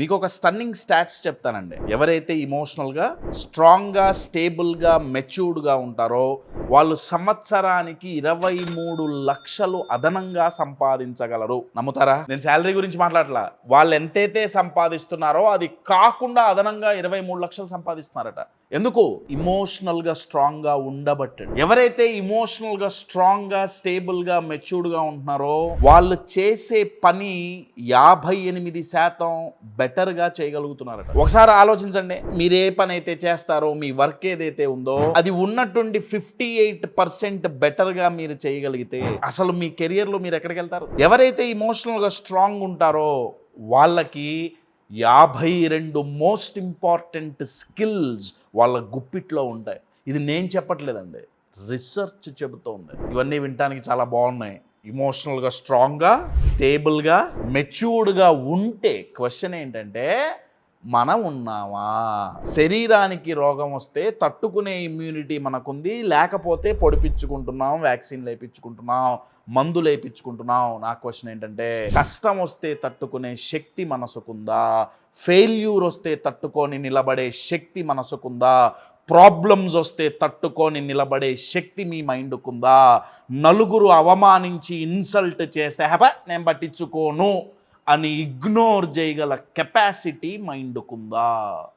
మీకు ఒక stunning stats చెప్తానండి. ఎవరైతే ఇమోషనల్గా స్ట్రాంగ్గా స్టేబుల్గా మెచ్యూర్డ్గా ఉంటారో వాళ్ళు సంవత్సరానికి 23 లక్షలు అదనంగా సంపాదించగలరు. నమ్ముతారా? నేను శాలరీ గురించి మాట్లాడలా. వాళ్ళు ఎంతైతే సంపాదిస్తున్నారో అది కాకుండా అదనంగా 23 లక్షలు సంపాదిస్తున్నారట. ఎందుకు? ఇమోషనల్గా స్ట్రాంగ్గా ఉండబట్టండి. ఎవరైతే ఇమోషనల్గా స్ట్రాంగ్గా స్టేబుల్గా మెచ్యూర్డ్గా ఉంటున్నారో వాళ్ళు చేసే పని 58% బెటర్గా చేయగలుగుతున్నారట. ఒకసారి ఆలోచించండి, మీరు ఏ పని అయితే చేస్తారో, మీ వర్క్ ఏదైతే ఉందో అది ఉన్నటువంటి 58% బెటర్గా మీరు చేయగలిగితే అసలు మీ కెరియర్లో మీరు ఎక్కడికి వెళ్తారు? ఎవరైతే ఇమోషనల్గా స్ట్రాంగ్ ఉంటారో వాళ్ళకి 52 మోస్ట్ ఇంపార్టెంట్ స్కిల్స్ వాళ్ళ గుప్పిట్లో ఉంటాయి. ఇది నేను చెప్పట్లేదండి, రిసెర్చ్ చెబుతోంది. ఇవన్నీ వినటానికి చాలా బాగున్నాయి. ఇమోషనల్గా స్ట్రాంగ్గా స్టేబుల్గా మెచ్యూర్డ్గా ఉంటే క్వశ్చన్ ఏంటంటే మనం ఉన్నామా? శరీరానికి రోగం వస్తే తట్టుకునే ఇమ్యూనిటీ మనకుంది, లేకపోతే పొడిపించుకుంటున్నాం, వ్యాక్సిన్లు వేయించుకుంటున్నాం, మందులు వేయించుకుంటున్నాం. నా క్వశ్చన్ ఏంటంటే కష్టం వస్తే తట్టుకునే శక్తి మనసుకుందా? ఫెయిల్యూర్ వస్తే తట్టుకొని నిలబడే శక్తి మనసుకుందా? ప్రాబ్లమ్స్ వస్తే తట్టుకొని నిలబడే శక్తి మీ మైండ్కుందా? నలుగురు అవమానించి ఇన్సల్ట్ చేస్తే నేను పట్టించుకోను అని ఇగ్నోర్ చేయగల కెపాసిటీ మైండ్కుందా?